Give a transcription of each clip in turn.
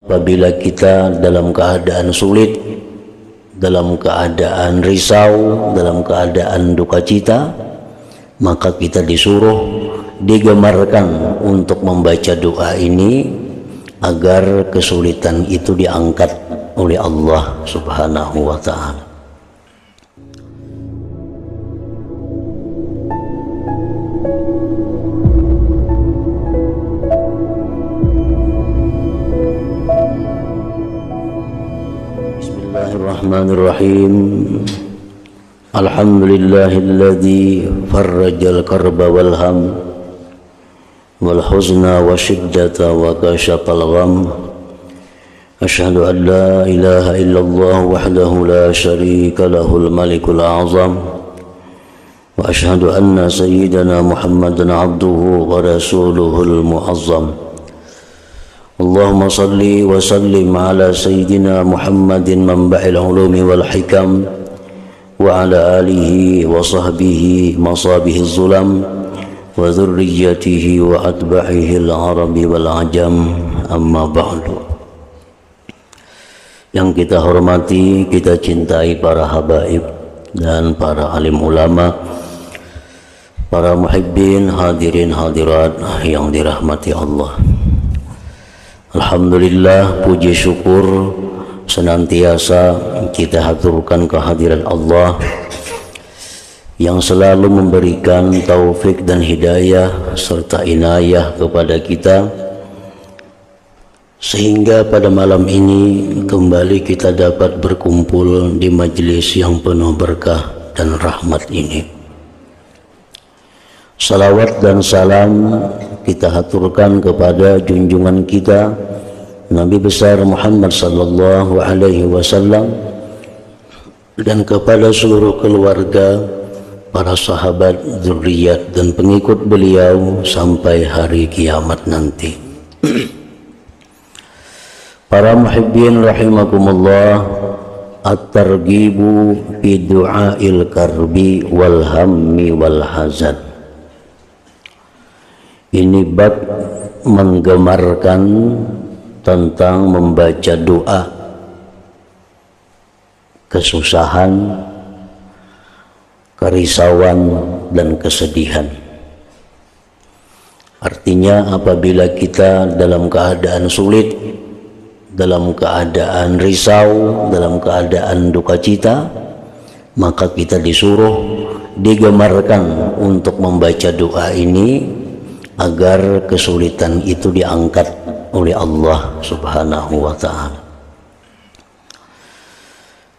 Apabila kita dalam keadaan sulit, dalam keadaan risau, dalam keadaan duka cita, maka kita disuruh, digemarkan untuk membaca doa ini agar kesulitan itu diangkat oleh Allah Subhanahu wa ta'ala. Bismillahirrahmanirrahim. Alhamdulillahilladzi farrajal karba wal ham wal huzna wa shiddata wa kashafal gham. Asyhadu an la ilaha illallah wahdahu la syarika lahul malikul a'zam wa asyhadu anna sayyidana Muhammadan abduhu wa rasuluhul mu'azzam. Allahumma salli wa sallim ala sayyidina Muhammadin manba'il ulumi wal hikam wa ala alihi wa sahbihi masabihi zulam wa dhurriyyatihi wa atba'ihi al-arabi wal ajam, amma ba'du. Yang kita hormati, kita cintai para habaib dan para alim ulama, para muhibbin, hadirin hadirat yang dirahmati Allah. Alhamdulillah, puji syukur senantiasa kita haturkan kehadiran Allah yang selalu memberikan taufik dan hidayah serta inayah kepada kita, sehingga pada malam ini kembali kita dapat berkumpul di majelis yang penuh berkah dan rahmat ini. Salawat dan salam kita haturkan kepada junjungan kita Nabi besar Muhammad sallallahu alaihi wasallam dan kepada seluruh keluarga, para sahabat, zuriat dan pengikut beliau sampai hari kiamat nanti. Para muhibbin rahimakumullah, at-targhibu fi du'ail karbi wal hammi wal hazan. Ini bab menggemarkan tentang membaca doa kesusahan, kerisauan dan kesedihan. Artinya apabila kita dalam keadaan sulit, dalam keadaan risau, dalam keadaan duka cita, maka kita disuruh, digemarkan untuk membaca doa ini agar kesulitan itu diangkat oleh Allah Subhanahu wa ta'ala.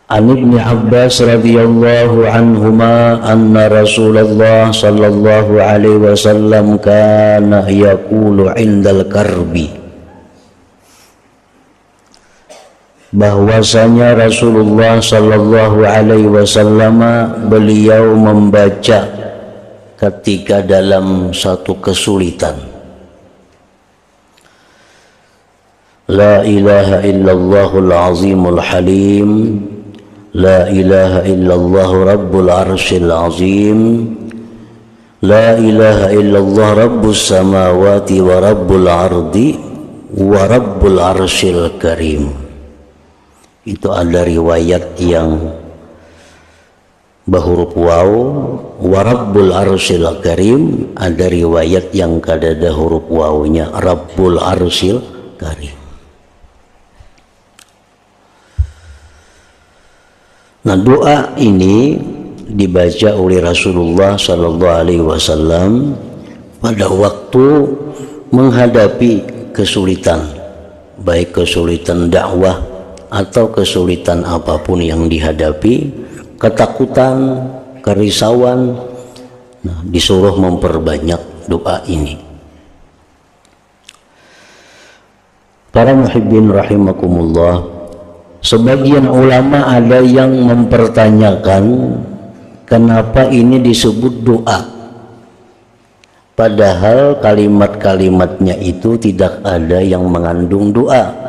An Ibn Abbas radhiyallahu anhuma anna Rasulullah sallallahu alaihi wasallam kana yaqulu indal karbi, bahwasanya Rasulullah sallallahu alaihi wasallam beliau membaca ketika dalam satu kesulitan, la ilaha illallahul azimul halim, la ilaha illallah rabbul arsyil azim, la ilaha illallah rabbus samawati wa rabbul ardi wa rabbul arsyil karim. Itu ada riwayat yang bahuruf waw, wa rabbul arsyil karim, ada riwayat yang kadada huruf wawnya rabbul arsyil karim. Nah, doa ini dibaca oleh Rasulullah sallallahu alaihi wasallam pada waktu menghadapi kesulitan, baik kesulitan dakwah atau kesulitan apapun yang dihadapi, ketakutan, kerisauan. Nah, disuruh memperbanyak doa ini. Para muhibbin rahimakumullah, sebagian ulama ada yang mempertanyakan kenapa ini disebut doa, padahal kalimat-kalimatnya itu tidak ada yang mengandung doa.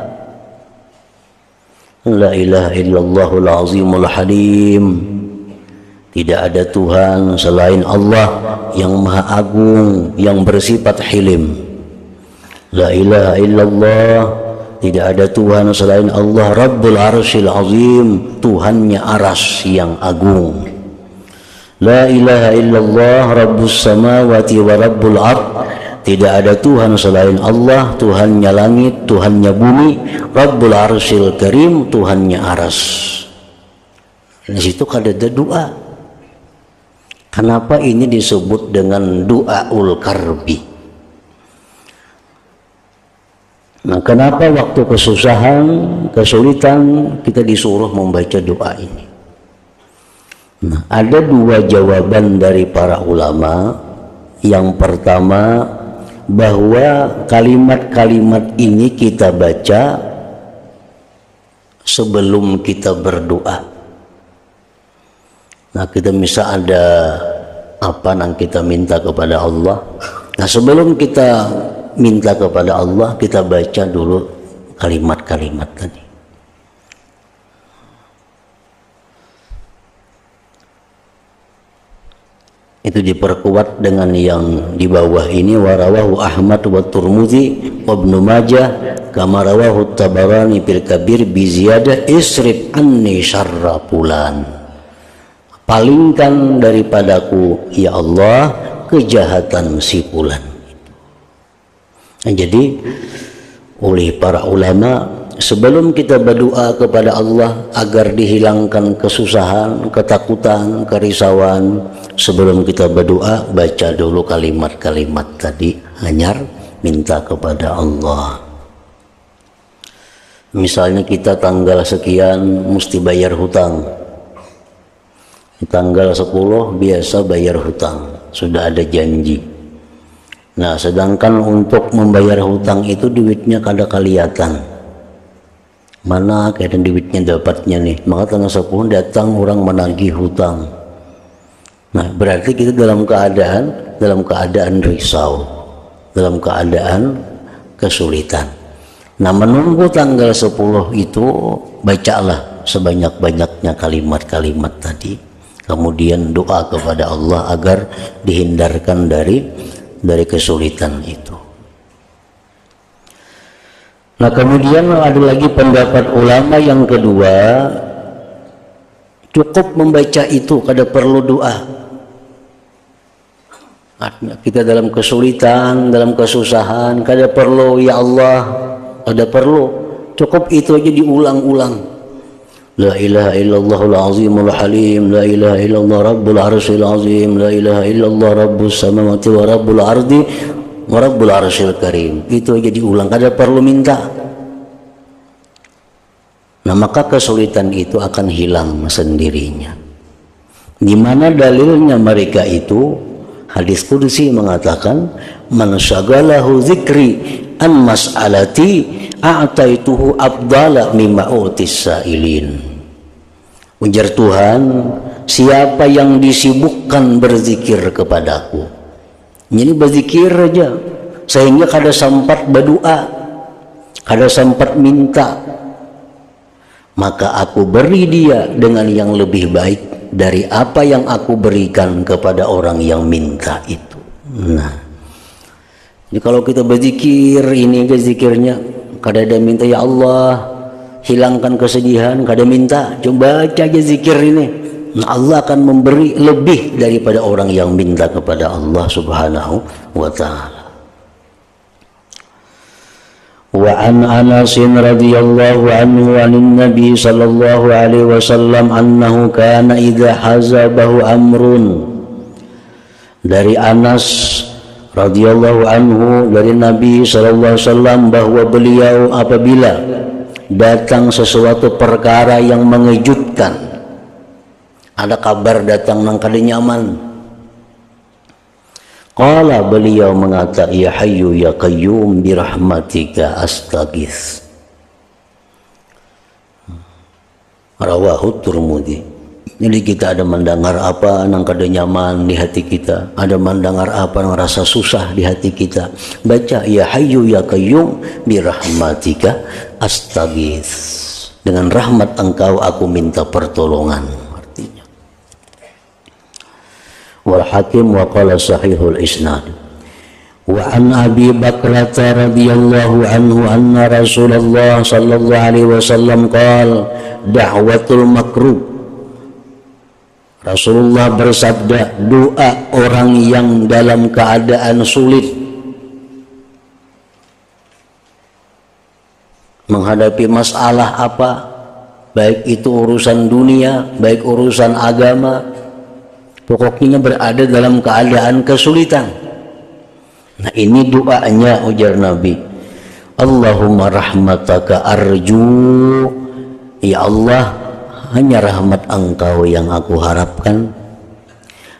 La ilaha illallahul azimul halim, tidak ada Tuhan selain Allah yang maha agung, yang bersifat hilim. La ilaha illallah, tidak ada Tuhan selain Allah. Rabbul Arsyil Azim, Tuhannya aras yang agung. La ilaha illallah Rabbus Samawati wa Rabbul Ard, tidak ada Tuhan selain Allah, Tuhannya langit, Tuhannya bumi. Rabbul Arsyil Karim, Tuhannya aras. Di situ ada doa. Kenapa ini disebut dengan doaul karbi? Nah, kenapa waktu kesusahan, kesulitan kita disuruh membaca doa ini? Nah, ada dua jawaban dari para ulama. Yang pertama, bahwa kalimat-kalimat ini kita baca sebelum kita berdoa. Nah, kita bisa ada apa yang kita minta kepada Allah. Nah, sebelum kita minta kepada Allah, kita baca dulu kalimat-kalimat tadi. Itu diperkuat dengan yang di bawah ini, warawahu Ahmad wa Turmudi wa Ibnu Majah kama rawahu Tabarani fil Kabir bi ziyadah isrif anni syarra fulan. Palingkan daripadaku ya Allah kejahatan si fulan. Nah, jadi oleh para ulama, sebelum kita berdoa kepada Allah agar dihilangkan kesusahan, ketakutan, kerisauan, sebelum kita berdoa baca dulu kalimat-kalimat tadi, hanyar minta kepada Allah. Misalnya kita tanggal sekian mesti bayar hutang, tanggal 10 biasa bayar hutang, sudah ada janji. Nah, sedangkan untuk membayar hutang itu duitnya kada kelihatan. Mana kaitan duitnya dapatnya nih? Maka tanggal 10 datang orang menagih hutang. Nah, berarti kita dalam keadaan risau, dalam keadaan kesulitan. Nah, menunggu tanggal 10 itu bacalah sebanyak-banyaknya kalimat-kalimat tadi. Kemudian doa kepada Allah agar dihindarkan dari kesulitan itu. Nah, kemudian ada lagi pendapat ulama yang kedua, cukup membaca itu, kada perlu doa. Artinya kita dalam kesulitan, dalam kesusahan, kada perlu ya Allah, kada perlu, cukup itu aja diulang-ulang. La ilaha illallahul azimul halim, la ilaha illallah rabbul arsyil azim, la ilaha illallah rabbus samawati wa rabbul ardi wa rabbul arsyil karim. Itu aja diulang, kada perlu minta. Nah, maka kesulitan itu akan hilang sendirinya. Di mana dalilnya mereka itu? Hadis qudsi mengatakan, man syagalahu dzikri an mas'alati a'taituhu afdala mimma utis sa'ilin. Ujar Tuhan, siapa yang disibukkan berzikir kepadaku, jadi berzikir aja sehingga kada sempat berdoa, kada sempat minta, maka aku beri dia dengan yang lebih baik dari apa yang aku berikan kepada orang yang minta itu. Nah, jadi kalau kita berzikir, ini ke zikirnya kada ada minta ya Allah hilangkan kesedihan, kada minta, coba baca aja zikir ini. Nah, Allah akan memberi lebih daripada orang yang minta kepada Allah Subhanahu wa ta'ala. Wa an Anas radhiyallahu anhu anin Nabi sallallahu alaihi wasallam annahu kana idza hazabahu amrun. Dari Anas radhiyallahu anhu dari Nabi sallallahu alaihi wasallam bahwa beliau apabila datang sesuatu perkara yang mengejutkan, ada kabar datang nang kada nyaman, qala beliau mengata ya hayyu ya qayyum bi rahmatika astaghits. Rawahu Turmudi. Jadi kita ada mendengar apa nang kada nyaman di hati kita, ada mendengar apa nang rasa susah di hati kita, baca ya hayyu ya qayyum bi rahmatika astaghits. Dengan rahmat engkau aku minta pertolongan, artinya. Wal Hakim wa qala sahihul isnad. Wa an Abi Bakrah radhiyallahu anhu anna Rasulullah sallallahu alaihi wasallam qala da'watul makrub. Rasulullah bersabda, doa orang yang dalam keadaan sulit menghadapi masalah apa, baik itu urusan dunia, baik urusan agama, pokoknya berada dalam keadaan kesulitan. Nah ini doanya, ujar Nabi, Allahumma rahmataka arju, ya Allah, hanya rahmat Engkau yang aku harapkan.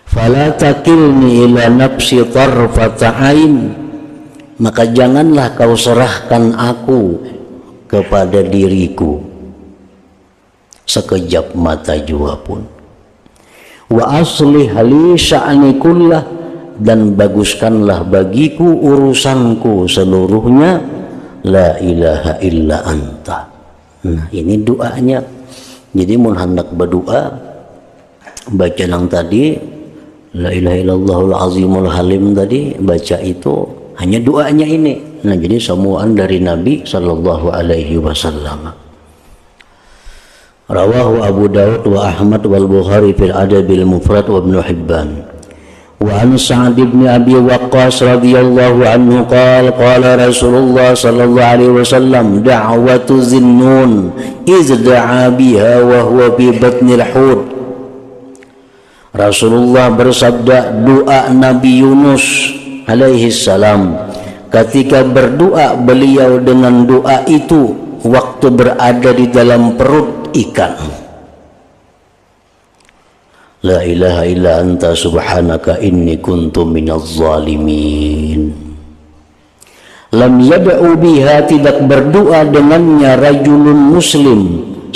Fala takilni ila nafsi tarfata ain, maka janganlah kau serahkan aku kepada diriku sekejap mata jua pun. Wa aslih li sya'ni kullah, dan baguskanlah bagiku urusanku seluruhnya. La ilaha illa anta. Nah ini doanya. Jadi mun hendak berdoa, baca yang tadi la ilaha illallahul azimul halim tadi, baca itu hanya doanya ini. Nah jadi semuaan dari Nabi sallallahu alaihi wasallam. Rawahu Abu Daud wa Ahmad wal Bukhari fil Adabil Mufrad wa Ibnu Hibban. Wa an Sa'd bin Abi Waqqas radhiyallahu anhu qala Rasulullah sallallahu alaihi wasallam da'watu Zinnun iz da'a biha wa huwa fi batnil hud. Rasulullah bersabda, doa Nabi Yunus alaihi salam ketika berdoa beliau dengan doa itu waktu berada di dalam perut ikan. La ilaha illa anta subhanaka inni kuntu minaz zalimin. Lam yad'u biha, tidak berdoa dengannya rajulun muslim,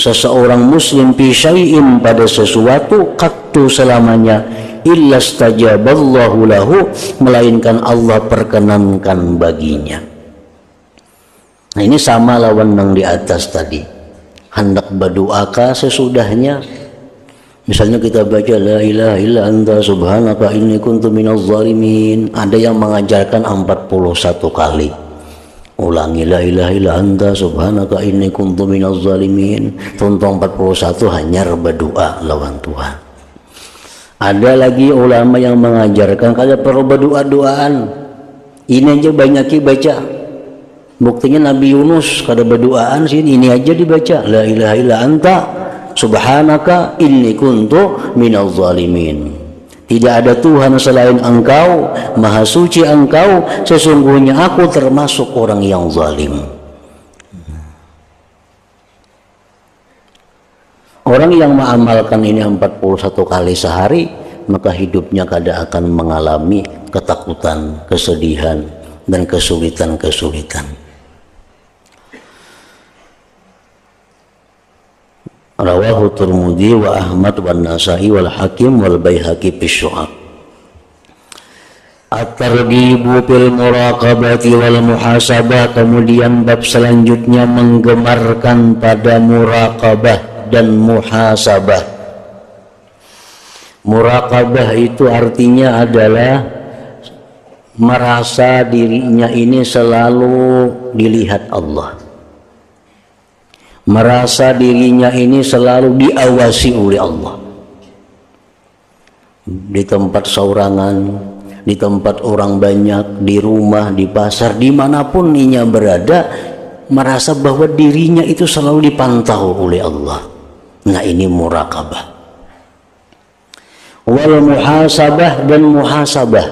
seseorang muslim, fi syai'in, pada sesuatu, qattu, selamanya, illa stajaballahu lahu, melainkan Allah perkenankan baginya. Nah ini sama lawan yang di atas tadi. Hendak berdoakah sesudahnya? Misalnya kita baca la ilaha illa anta subhanaka inni kuntu minaz zalimin, ada yang mengajarkan 41 kali. Ulangi la ilaha illa anta subhanaka inni kuntu minaz zalimin. Tuntung 41 hanya berdoa lawan Tuhan. Ada lagi ulama yang mengajarkan kada perlu berdoa-doaan. Ini aja banyak baca. Buktinya Nabi Yunus kada berdoaan sini, ini aja dibaca la ilaha illa anta subhanaka inni kuntu minaz zalimin. Tidak ada Tuhan selain Engkau, maha suci Engkau, sesungguhnya aku termasuk orang yang zalim. Orang yang mengamalkan ini 41 kali sehari, maka hidupnya kada akan mengalami ketakutan, kesedihan, dan kesulitan-kesulitan. Rawahu Tirmidzi wa Ahmad wa Nasa'i wal Hakim wal Baihaqi fi Syu'ab. At-targhibu fil muraqabati wal muhasabah, kemudian bab selanjutnya menggemarkan pada muraqabah dan muhasabah. Muraqabah itu artinya adalah merasa dirinya ini selalu dilihat Allah, merasa dirinya ini selalu diawasi oleh Allah. Di tempat saurangan, di tempat orang banyak, di rumah, di pasar, dimanapun inya berada, merasa bahwa dirinya itu selalu dipantau oleh Allah. Nah ini muraqabah. Wal muhasabah dan muhasabah.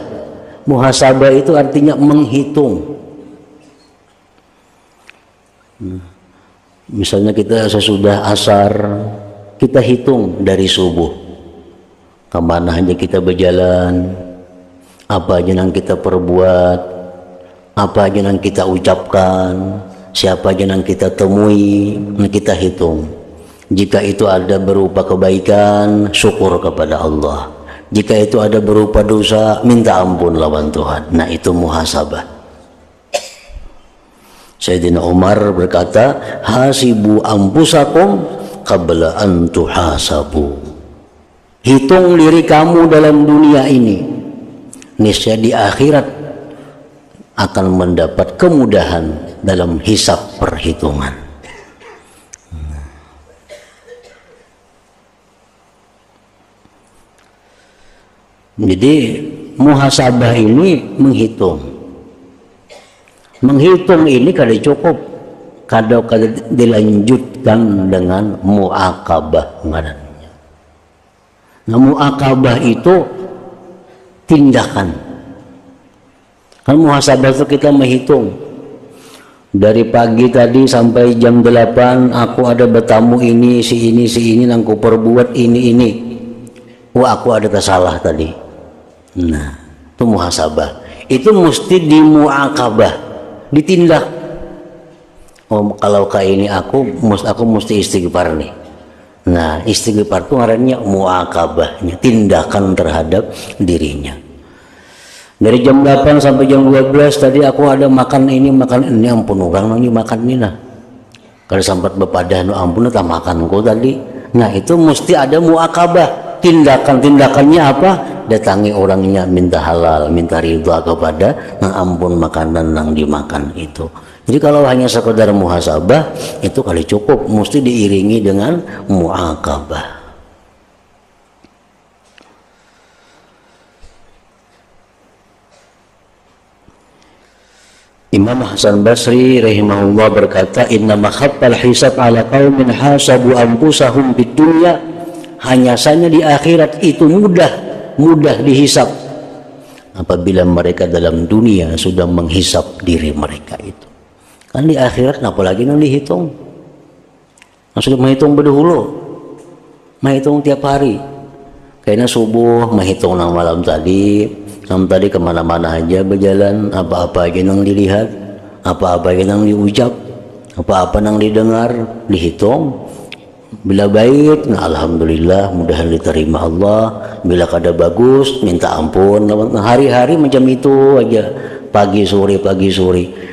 Muhasabah itu artinya menghitung. Misalnya kita sesudah asar, kita hitung dari subuh, kemana aja kita berjalan, apa aja yang kita perbuat, apa aja yang kita ucapkan, siapa aja yang kita temui, kita hitung. Jika itu ada berupa kebaikan, syukur kepada Allah. Jika itu ada berupa dosa, minta ampun lawan Tuhan. Nah itu muhasabah. Sayyidina Umar berkata, hasibu ampusakum qabla an tuhasabu. Hitung diri kamu dalam dunia ini, niscaya di akhirat akan mendapat kemudahan dalam hisab perhitungan. Jadi muhasabah ini menghitung ini kada cukup, kada dilanjutkan dengan muakabah ngarannya. Nah, muakabah itu tindakan. Kan muhasabah itu kita menghitung dari pagi tadi sampai jam 8 aku ada bertamu ini si ini aku perbuat ini. Wah, aku ada salah tadi. Nah, itu muhasabah. Itu mesti dimuakabah, ditindak. Oh, kalau kayak ini aku mesti istighfar nih. Nah, istighfar itu ngarannya muakabahnya, tindakan terhadap dirinya. Dari jam 8 sampai jam 12 tadi aku ada makan ini ampun orang ini makan ini lah. Kalau sampai bepadah ampun tak makanku tadi. Nah, itu mesti ada muakabah. Tindakannya apa? Datangi orangnya minta halal, minta ridha kepada ampun makanan yang dimakan itu. Jadi kalau hanya sekedar muhasabah itu kali cukup, mesti diiringi dengan muakabah. Imam Hasan Basri rahimahullah berkata, inna makhaffal hisab ala qaumin hasabu anfusahum bid dunya, hanya saja di akhirat itu mudah dihisab apabila mereka dalam dunia sudah menghisab diri mereka itu. Kan di akhirat apalagi yang dihitung. Sudah menghitung berdahulu, menghitung tiap hari. Kayaknya subuh menghitung malam tadi, sampai tadi kemana-mana aja berjalan, apa-apa aja yang dilihat, apa-apa aja yang diucap, apa-apa yang didengar, dihitung. Bila baik, nah alhamdulillah mudahan diterima Allah. Bila kada bagus, minta ampun. Nah, hari-hari macam itu aja, pagi sore.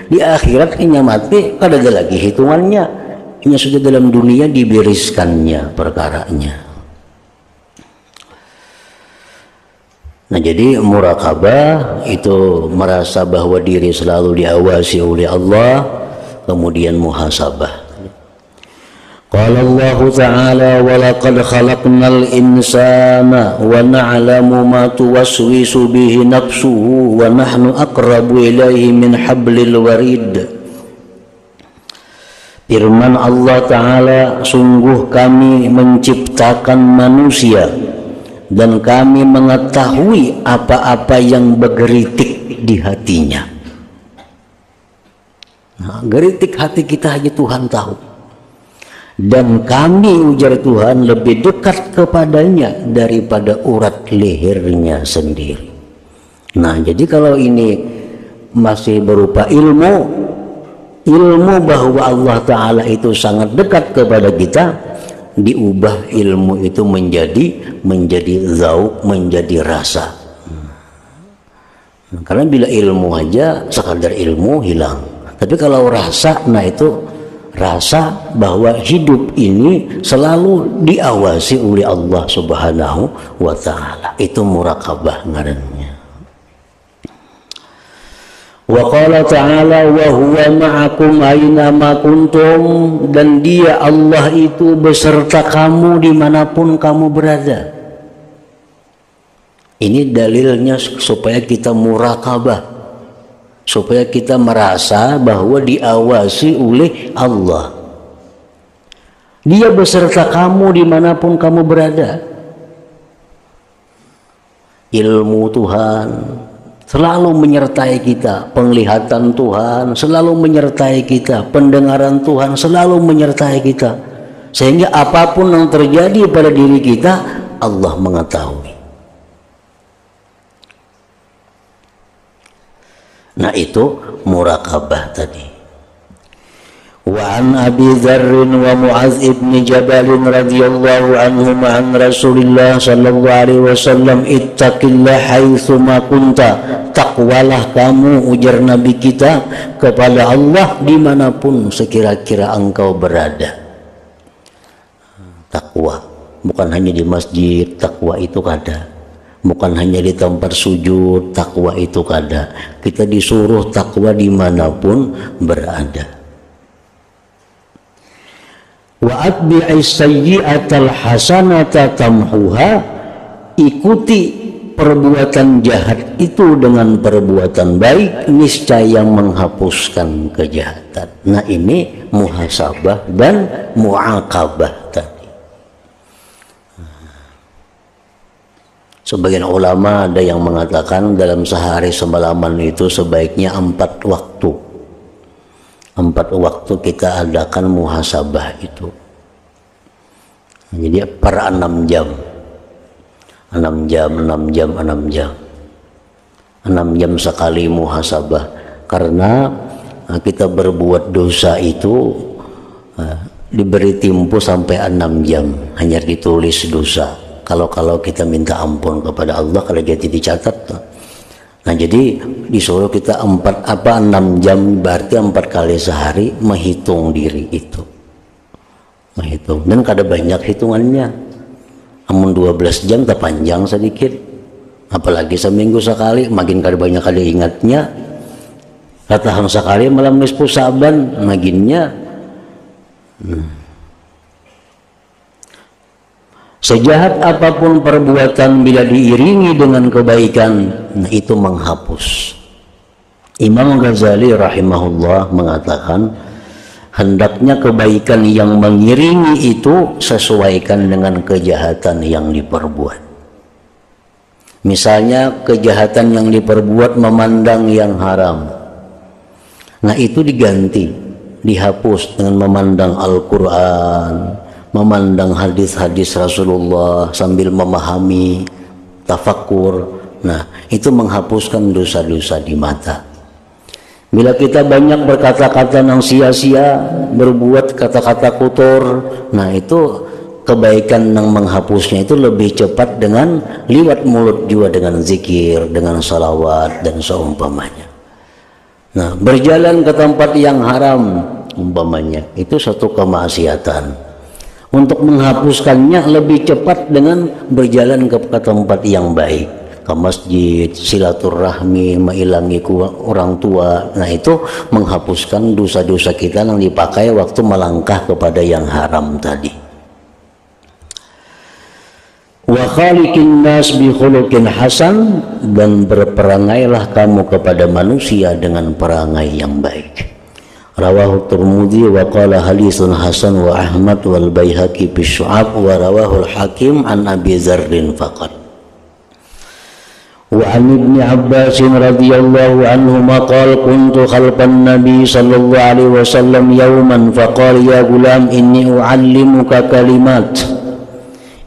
Di akhirat ini mati, kada ada lagi hitungannya. Ini sudah dalam dunia dibereskannya perkaranya. Nah, jadi muraqabah itu merasa bahwa diri selalu diawasi oleh Allah, kemudian muhasabah. Qala Allah Ta'ala wa laqad khalaqnal insana wa na'lamu ma tuwaswisu bihi nafsuhu wa nahnu aqrabu ilaihi min hablil warid. Firman Allah Ta'ala, sungguh kami menciptakan manusia dan kami mengetahui apa-apa yang bergeritik di hatinya. Nah, geritik hati kita hanya Tuhan tahu. Dan kami, ujar Tuhan, lebih dekat kepadanya daripada urat lehernya sendiri. Nah, jadi kalau ini masih berupa ilmu bahwa Allah Ta'ala itu sangat dekat kepada kita, diubah ilmu itu menjadi zauq, menjadi rasa. Karena bila ilmu aja sekadar ilmu hilang, tapi kalau rasa, nah itu rasa bahwa hidup ini selalu diawasi oleh Allah Subhanahu wa Ta'ala. Itu muraqabah ngarannya. Wa qala ta'ala wa huwa ma'akum aina ma kuntum, dan dia Allah itu beserta kamu dimanapun kamu berada. Ini dalilnya supaya kita muraqabah, supaya kita merasa bahwa diawasi oleh Allah. Dia beserta kamu dimanapun kamu berada. Ilmu Tuhan selalu menyertai kita, penglihatan Tuhan selalu menyertai kita, pendengaran Tuhan selalu menyertai kita, sehingga apapun yang terjadi pada diri kita Allah mengetahui. Nah, itu muraqabah tadi. Wa an Abi Dzarr wa Mu'adz ibn Jabal radhiyallahu anhuma an Rasulillah sallallahu alaihi wasallam, ittaqillah haitsu ma kunta, takwalah kamu, ujar Nabi kita, kepada Allah dimanapun sekira-kira engkau berada. Takwa bukan hanya di masjid, takwa itu kada Bukan hanya di tempat sujud, takwa itu kada. Kita disuruh takwa dimanapun berada. Wa atbi'is sayyi'atal hasanata tamhuha, ikuti perbuatan jahat itu dengan perbuatan baik, niscaya menghapuskan kejahatan. Nah, ini muhasabah dan mu'aqabah tadi. Sebagian ulama ada yang mengatakan dalam sehari semalaman itu sebaiknya 4 waktu. 4 waktu kita adakan muhasabah itu. Jadi per 6 jam. 6 jam, 6 jam, 6 jam. 6 jam sekali muhasabah. Karena kita berbuat dosa itu diberi tempo sampai 6 jam. Hanya ditulis dosa. Kalau kita minta ampun kepada Allah, kalau jadi dicatat. Nah, jadi disuruh kita 6 jam, berarti 4 kali sehari menghitung diri itu. Menghitung. Dan kada banyak hitungannya. Amun 12 jam tak panjang sedikit. Apalagi seminggu sekali, makin kada banyak kada ingatnya. Katahan sekali malam nisfu Sa'ban, maginnya. Sejahat apapun perbuatan bila diiringi dengan kebaikan, nah itu menghapus. Imam Ghazali rahimahullah mengatakan, hendaknya kebaikan yang mengiringi itu sesuaikan dengan kejahatan yang diperbuat. Misalnya kejahatan yang diperbuat memandang yang haram, nah itu diganti, dihapus dengan memandang Al-Quran, memandang hadis-hadis Rasulullah sambil memahami, tafakkur. Nah, itu menghapuskan dosa-dosa di mata. Bila kita banyak berkata-kata yang sia-sia, berbuat kata-kata kotor, nah itu kebaikan yang menghapusnya itu lebih cepat dengan liwat mulut juga, dengan zikir, dengan salawat dan seumpamanya. Nah, berjalan ke tempat yang haram umpamanya, itu satu kemaksiatan. Untuk menghapuskannya lebih cepat dengan berjalan ke tempat yang baik, ke masjid, silaturahmi, mengilangi orang tua. Nah, itu menghapuskan dosa-dosa kita yang dipakai waktu melangkah kepada yang haram tadi. Wa khaliqin nas bi khuluqin hasan, dan berperangailah kamu kepada manusia dengan perangai yang baik. Rawahu Tirmidzi wa qala hadisun hasan wa Ahmad wal Baihaqi fi Syu'ab wa rawahu al-Hakim an Abi Dzarrin faqat. Wa an Ibnu Abbas radhiyallahu anhuma qala kuntu khalfan Nabi sallallahu alaihi wasallam yawman faqala ya gulam inni u'allimuka kalimat.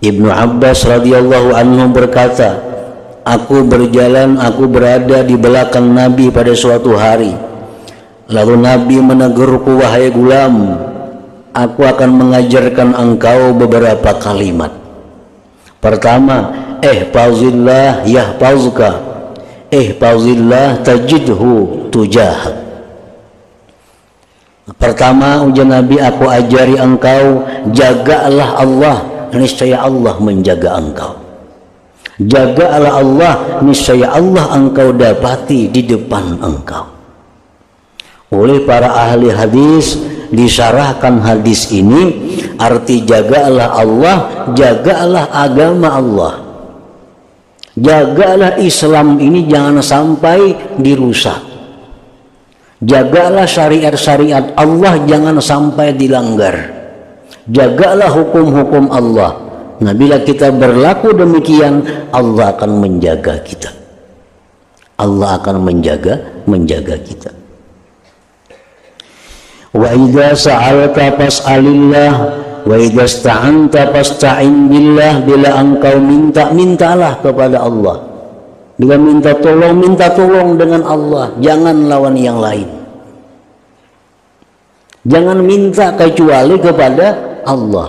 Ibnu Abbas radhiyallahu anhu berkata, aku berada di belakang Nabi pada suatu hari. Lalu Nabi menegurku, wahai gulam, aku akan mengajarkan engkau beberapa kalimat. Pertama, ihfazillah yahfazka, ihfazillah tajidhu tujahak. Pertama, ujian Nabi, aku ajari engkau, jagalah Allah, niscaya Allah menjaga engkau. Jagalah Allah, niscaya Allah engkau dapati di depan engkau. Oleh para ahli hadis disyarahkan hadis ini, arti jagalah Allah, jagalah agama Allah, jagalah Islam ini jangan sampai dirusak, jagalah syariat-syariat Allah jangan sampai dilanggar, jagalah hukum-hukum Allah. Nah, bila kita berlaku demikian, Allah akan menjaga kita, Allah akan menjaga kita. Wa idza sa'alta fas'alillah wa idza ista'anta fasta'in billah. Bila engkau mintalah kepada Allah. Bila minta tolong dengan Allah, jangan lawan yang lain. Jangan minta kecuali kepada Allah.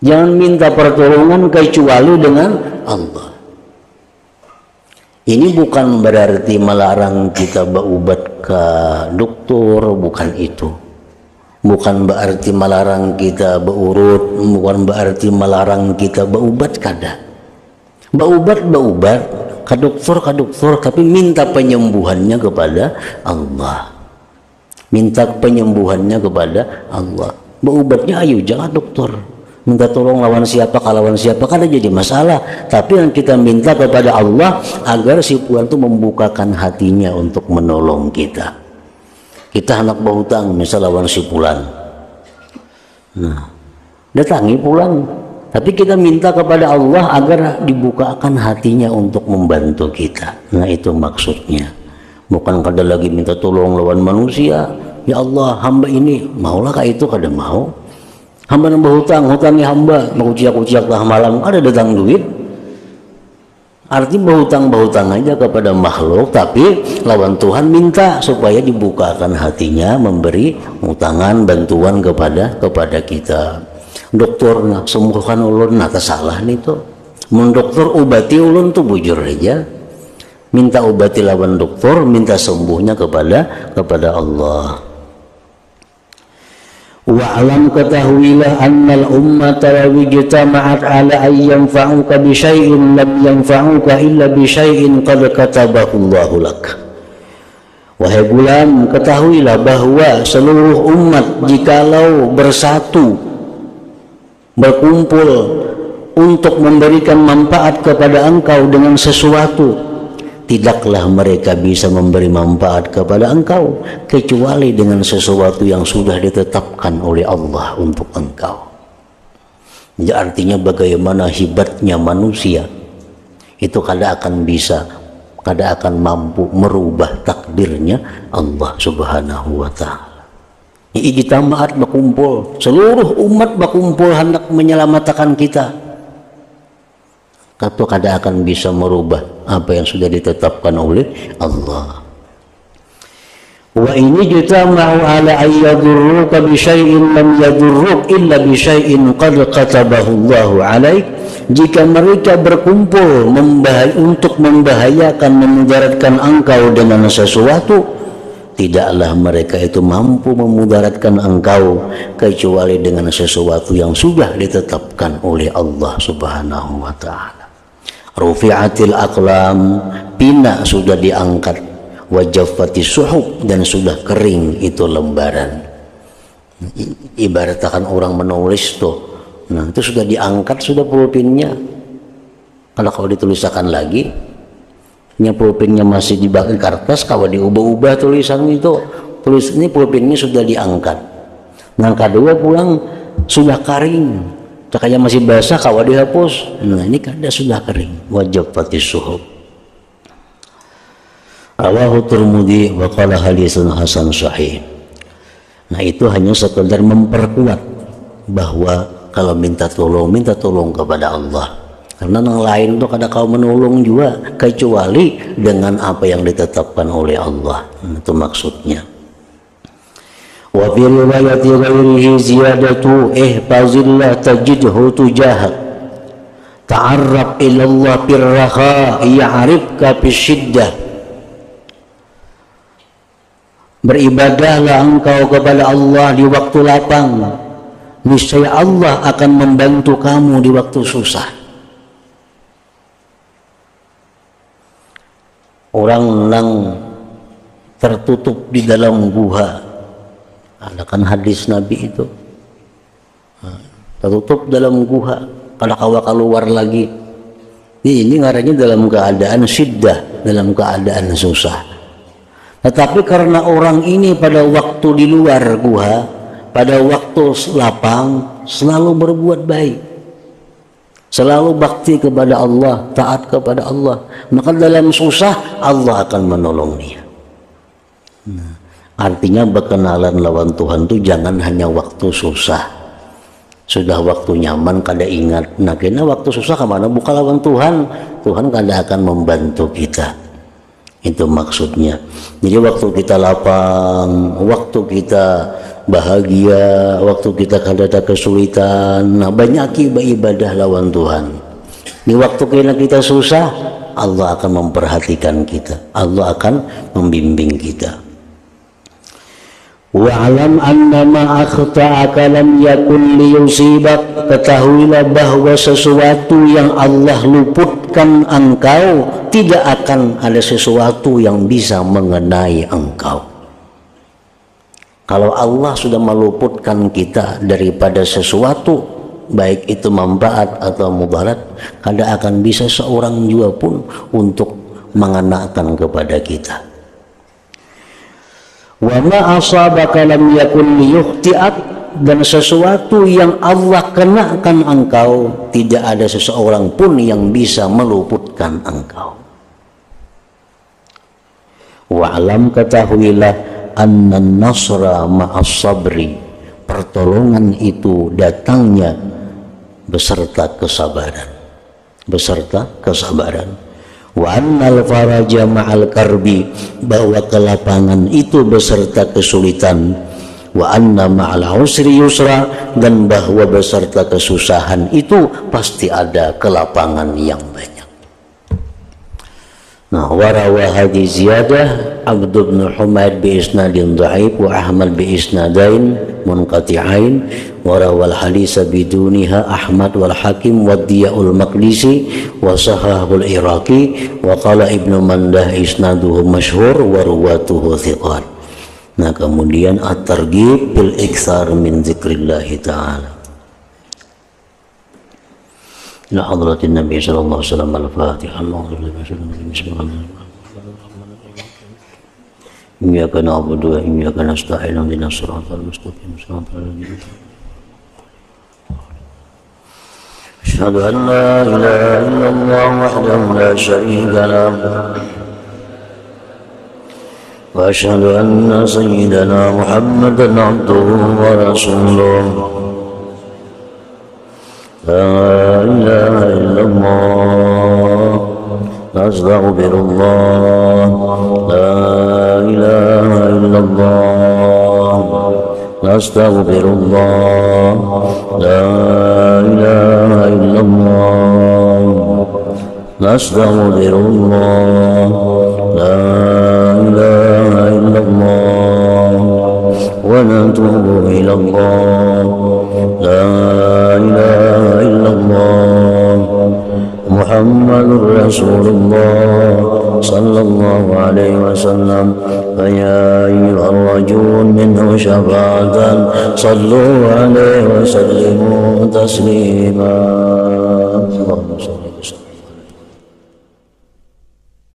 Jangan minta pertolongan kecuali dengan Allah. Ini bukan berarti melarang kita berobat ke dokter, bukan itu. Bukan berarti melarang kita berurut, bukan berarti melarang kita berobat kada. Baubat ke dokter, tapi minta penyembuhannya kepada Allah. Minta penyembuhannya kepada Allah. Baubatnya ayo jangan dokter. Minta tolong lawan siapa kan jadi masalah. Tapi yang kita minta kepada Allah agar si Fulan itu membukakan hatinya untuk menolong kita. Kita anak berhutang misal lawan si Fulan. Nah, datangi Fulan. Tapi kita minta kepada Allah agar dibukakan hatinya untuk membantu kita. Nah itu maksudnya. Bukan kada lagi minta tolong lawan manusia. Ya Allah, hamba ini maulah kah itu kada mau. Hamba nambah hutangi hamba, menguciak-uciak lah malam ada datang duit. Arti berhutang aja kepada makhluk, tapi lawan Tuhan minta supaya dibukakan hatinya memberi hutangan bantuan kepada kita. Dokter nak sembuhkan ulun nak salah nih tuh. Dokter obati ulun tuh bujur aja. Minta obati lawan dokter, minta sembuhnya kepada Allah. Wa alam ketahuilah annal ummata law ijtama'at ala an yanfa'uka bi syai'in lam yanfa'uka illa bi syai'in qad katabahu Allahu lak. Wahai gulam, ketahuilah bahwa seluruh umat jikalau bersatu berkumpul untuk memberikan manfaat kepada engkau dengan sesuatu, tidaklah mereka bisa memberi manfaat kepada engkau kecuali dengan sesuatu yang sudah ditetapkan oleh Allah untuk engkau. Jadi artinya bagaimana hebatnya manusia itu kada akan mampu merubah takdirnya Allah Subhanahu wa ta'ala. Ijtamaat berkumpul, seluruh umat berkumpul hendak menyelamatkan kita. Kata kada akan bisa merubah apa yang sudah ditetapkan oleh Allah. Wa ini jitama'u ala ayyadurruka bi syai'in lam yadurruk illa bi syai'in qad katabahu Allahu 'alaik. Jika mereka berkumpul untuk membahayakan, memudaratkan engkau dengan sesuatu, tidaklah mereka itu mampu memudaratkan engkau kecuali dengan sesuatu yang sudah ditetapkan oleh Allah Subhanahu wa ta'ala. Rufi'atil aqlam, pina sudah diangkat, wajaffati suhub, dan sudah kering itu lembaran. Ibaratkan orang menulis tuh, nah itu sudah diangkat, sudah pulpennya. Kalau dituliskan lagi, pulpennya masih dipakai kertas, kalau diubah-ubah tulisan itu, ini pulpennya sudah diangkat. Nah kedua pulang sudah kering, cakanya masih basah, kalau dihapus, nah ini kada sudah kering. Wajaffati suhub. Rawahu Tirmidzi wa qala hadisun hasan sahih. Nah itu hanya sekedar memperkuat bahwa kalau minta tolong kepada Allah. Karena yang lain itu kada kau menolong juga kecuali dengan apa yang ditetapkan oleh Allah. Itu maksudnya. Wa fi riwayati ghairihi ziyadatu ihfazillah tajidhu tujahak. Ta'arraf ila Allah birraha ya'rifka bisyiddah. Beribadahlah engkau kepada Allah di waktu lapang, niscaya Allah akan membantu kamu di waktu susah. Orang yang tertutup di dalam gua, ada kan hadis Nabi itu, tertutup dalam gua, kalau kawa keluar lagi, ini ngarannya dalam keadaan syiddah, dalam keadaan susah. Tetapi karena orang ini pada waktu di luar gua, pada waktu lapang, selalu berbuat baik, selalu bakti kepada Allah, taat kepada Allah, maka dalam susah Allah akan menolong dia. Nah, artinya berkenalan lawan Tuhan itu jangan hanya waktu susah. Sudah waktu nyaman kada ingat, nah kena waktu susah kemana buka lawan Tuhan, Tuhan kada akan membantu kita. Itu maksudnya. Jadi waktu kita lapang, waktu kita bahagia, waktu kita ada kesulitan, nah banyak ibadah lawan Tuhan. Di waktu kita susah, Allah akan memperhatikan kita, Allah akan membimbing kita. Wa'alam anna ma akhta'aka lam yakun liyusibak. Ketahuilah bahwa sesuatu yang Allah meluputkan engkau, tidak akan ada sesuatu yang bisa mengenai engkau. Kalau Allah sudah meluputkan kita daripada sesuatu, baik itu manfaat atau mudarat, kada akan bisa seorang juga pun untuk mengenakan kepada kita. Wa ma asabaka lam yakun liyukhti'ak, dan sesuatu yang Allah kenakan engkau, tidak ada seseorang pun yang bisa meluputkan engkau. Wa'alam, ketahuilah, anna nasra ma'as sabri, pertolongan itu datangnya beserta kesabaran, beserta kesabaran. Wa annal faraja ma'al karbi, bahwa kelapangan itu beserta kesulitan. Wa anna ma'al usri yusra, dan bahwa beserta kesusahan itu pasti ada kelapangan yang banyak. Nah, warawa hadhi ziyadah Abd bin Humaid bi isnadin dhaif wa Ahmad bi isnadain munqati'ain, warawal hadisa biduniha Ahmad wal Hakim wa Diya'ul Maqdisi wa sahahul Iraqi wa qala Ibnu Mandah isnaduhu masyhur wa ruwatuhu thiqat. Nah, kemudian at-targhib bil iktsar min zikrillah ta'ala. Ila hadratin Nabi sallallahu alaihi wasallam. Al-Fatihah. Iyyaka na'budu wa iyyaka nasta'in. Ihdinas siratal mustaqim. Shiratal ladzina أشهد أن لا إله إلا الله وحده لا شريك له وأشهد أن سيدنا محمدا عبده ورسوله لا إله إلا الله نستغفر الله لا إله إلا الله نستغفر الله لا إله إلا الله نستغفر الله لا إله إلا الله ونتوب إلى الله لا إله إلا الله محمد رسول الله صلى الله عليه وسلم فيا أيها الرجل منه شفاعة صلوا عليه وسلموا تسليما.